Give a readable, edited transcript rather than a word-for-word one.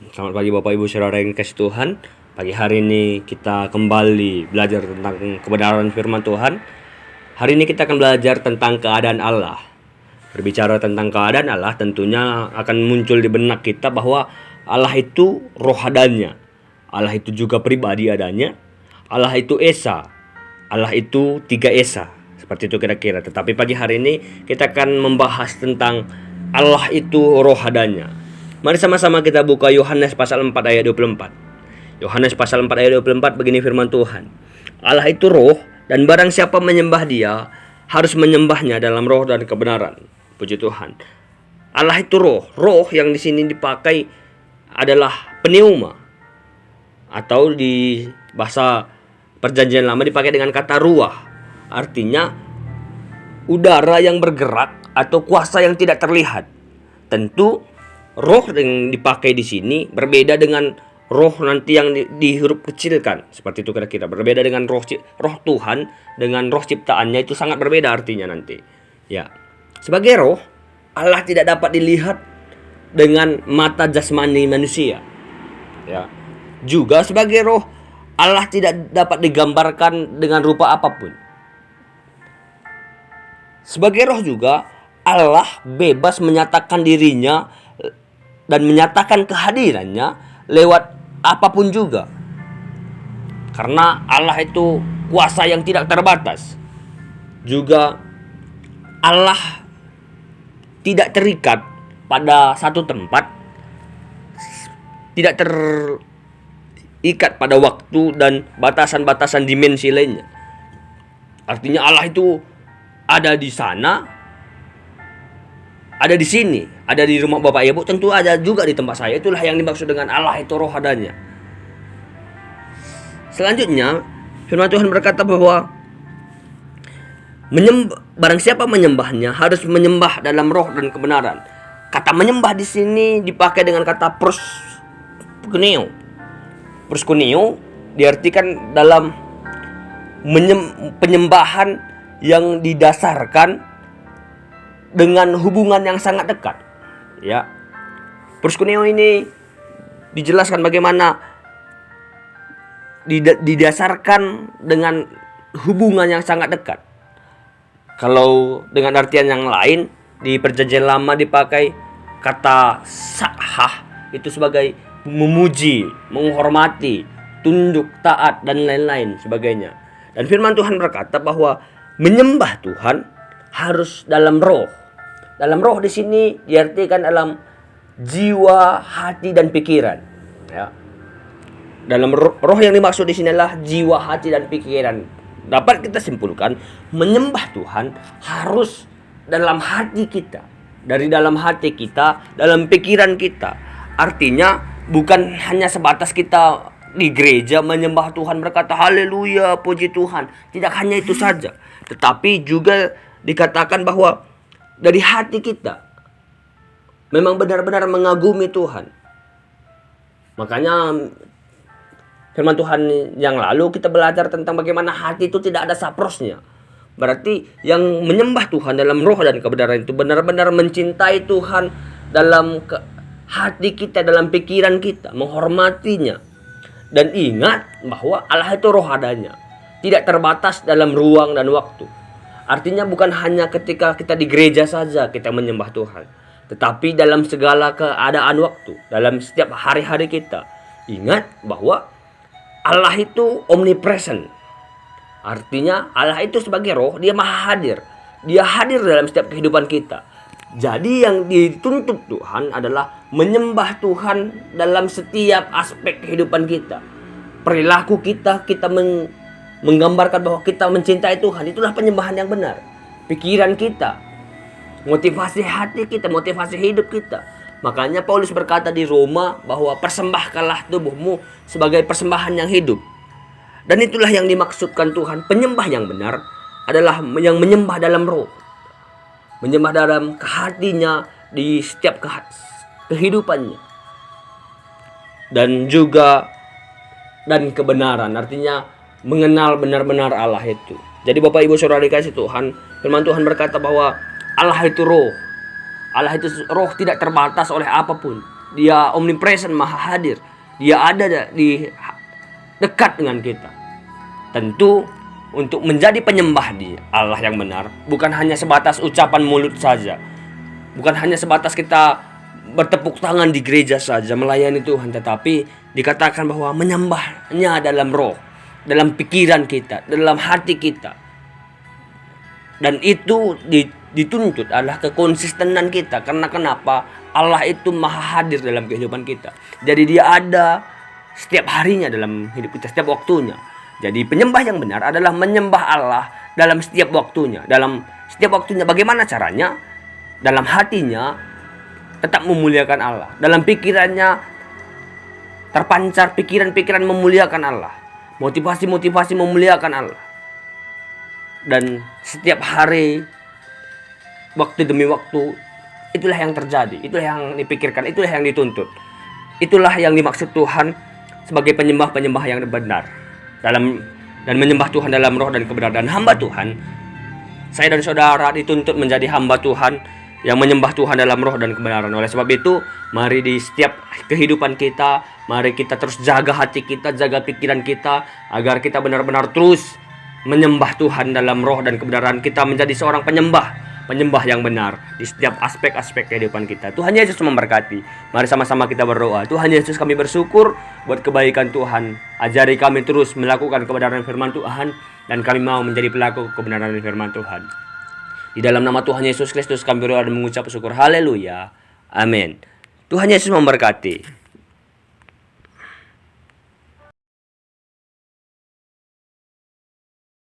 Selamat pagi Bapak Ibu Saudara yang kasih Tuhan. Pagi hari ini kita kembali belajar tentang kebenaran firman Tuhan. Hari ini kita akan belajar tentang keadaan Allah. Berbicara tentang keadaan Allah, tentunya akan muncul di benak kita bahwa Allah itu roh adanya, Allah itu juga pribadi adanya, Allah itu Esa, Allah itu tiga Esa. Seperti itu kira-kira. Tetapi pagi hari ini kita akan membahas tentang Allah itu roh adanya. Mari sama-sama kita buka Yohanes pasal 4 ayat 24. Yohanes pasal 4 ayat 24 begini firman Tuhan. Allah itu roh, dan barang siapa menyembah dia harus menyembahnya dalam roh dan kebenaran. Puji Tuhan. Allah itu roh. Roh yang di sini dipakai adalah pneuma, atau di bahasa Perjanjian Lama dipakai dengan kata ruah. Artinya udara yang bergerak atau kuasa yang tidak terlihat. Tentu roh yang dipakai di sini berbeda dengan roh nanti yang di huruf kecilkan. Seperti itu kira-kira. Berbeda dengan roh Tuhan dengan roh ciptaannya, itu sangat berbeda artinya nanti. Ya. Sebagai roh, Allah tidak dapat dilihat dengan mata jasmani manusia. Ya. Juga sebagai roh, Allah tidak dapat digambarkan dengan rupa apapun. Sebagai roh juga, Allah bebas menyatakan dirinya dan menyatakan kehadirannya lewat apapun juga. Karena Allah itu kuasa yang tidak terbatas. Juga Allah tidak terikat pada satu tempat, tidak terikat pada waktu dan batasan-batasan dimensi lainnya. Artinya Allah itu ada di sana, ada di sini, ada di rumah Bapak Ibu, tentu ada juga di tempat saya. Itulah yang dimaksud dengan Allah itu roh adanya. Selanjutnya, firman Tuhan berkata bahwa barang siapa menyembahnya harus menyembah dalam roh dan kebenaran. Kata menyembah di sini dipakai dengan kata proskuneo. Proskuneo diartikan dalam penyembahan yang didasarkan dengan hubungan yang sangat dekat. Ya. Proskuneo ini dijelaskan bagaimana didasarkan dengan hubungan yang sangat dekat. Kalau dengan artian yang lain, di Perjanjian Lama dipakai kata sahah, itu sebagai memuji, menghormati, tunduk, taat, dan lain-lain sebagainya. Dan firman Tuhan berkata bahwa menyembah Tuhan harus dalam roh. Dalam roh di sini diartikan dalam jiwa, hati, dan pikiran. Ya. Dalam roh yang dimaksud di sini adalah jiwa, hati, dan pikiran. Dapat kita simpulkan, menyembah Tuhan harus dalam hati kita, dari dalam hati kita, dalam pikiran kita. Artinya bukan hanya sebatas kita di gereja menyembah Tuhan, berkata haleluya, puji Tuhan. Tidak hanya itu saja, tetapi juga dikatakan bahwa dari hati kita memang benar-benar mengagumi Tuhan. Makanya firman Tuhan yang lalu kita belajar tentang bagaimana hati itu tidak ada saprosnya. Berarti yang menyembah Tuhan dalam roh dan kebenaran itu benar-benar mencintai Tuhan dalam hati kita, dalam pikiran kita, menghormatinya. Dan ingat bahwa Allah itu roh adanya, tidak terbatas dalam ruang dan waktu. Artinya bukan hanya ketika kita di gereja saja kita menyembah Tuhan, tetapi dalam segala keadaan waktu, dalam setiap hari-hari kita. Ingat bahwa Allah itu omnipresent. Artinya Allah itu sebagai roh, dia maha hadir. Dia hadir dalam setiap kehidupan kita. Jadi yang dituntut Tuhan adalah menyembah Tuhan dalam setiap aspek kehidupan kita. Perilaku kita menggambarkan bahwa kita mencintai Tuhan. Itulah penyembahan yang benar. Pikiran kita, motivasi hati kita, motivasi hidup kita. Makanya Paulus berkata di Roma bahwa persembahkanlah tubuhmu sebagai persembahan yang hidup. Dan itulah yang dimaksudkan Tuhan. Penyembah yang benar adalah yang menyembah dalam roh, menyembah dalam hatinya di setiap kehidupannya. Dan juga dan kebenaran, artinya mengenal benar-benar Allah itu. Jadi Bapak Ibu Saudara dikasih Tuhan, firman Tuhan berkata bahwa Allah itu roh. Allah itu roh, tidak terbatas oleh apapun. Dia omnipresent, maha hadir. Dia ada di dekat dengan kita. Tentu untuk menjadi penyembah di Allah yang benar bukan hanya sebatas ucapan mulut saja. Bukan hanya sebatas kita bertepuk tangan di gereja saja melayani Tuhan, tetapi dikatakan bahwa menyembahnya dalam roh, dalam pikiran kita, dalam hati kita. Dan itu dituntut adalah kekonsistenan kita. Karena kenapa? Allah itu maha hadir dalam kehidupan kita. Jadi dia ada setiap harinya dalam hidup kita, setiap waktunya. Jadi penyembah yang benar adalah menyembah Allah dalam setiap waktunya. Dalam setiap waktunya bagaimana caranya? Dalam hatinya tetap memuliakan Allah. Dalam pikirannya terpancar pikiran-pikiran memuliakan Allah. Motivasi-motivasi memuliakan Allah. Dan setiap hari, waktu demi waktu, itulah yang terjadi, itulah yang dipikirkan, itulah yang dituntut. Itulah yang dimaksud Tuhan sebagai penyembah-penyembah yang benar dan menyembah Tuhan dalam roh dan kebenaran. Hamba Tuhan, saya dan saudara dituntut menjadi hamba Tuhan yang menyembah Tuhan dalam roh dan kebenaran. Oleh sebab itu, mari di setiap kehidupan kita, mari kita terus jaga hati kita, jaga pikiran kita, agar kita benar-benar terus menyembah Tuhan dalam roh dan kebenaran. Kita menjadi seorang penyembah yang benar di setiap aspek-aspek kehidupan kita. Tuhan Yesus memberkati. Mari sama-sama kita berdoa. Tuhan Yesus, kami bersyukur buat kebaikan Tuhan. Ajari kami terus melakukan kebenaran firman Tuhan, dan kami mau menjadi pelaku kebenaran firman Tuhan. Di dalam nama Tuhan Yesus Kristus kami berdoa dan mengucap syukur. Haleluya. Amin. Tuhan Yesus memberkati.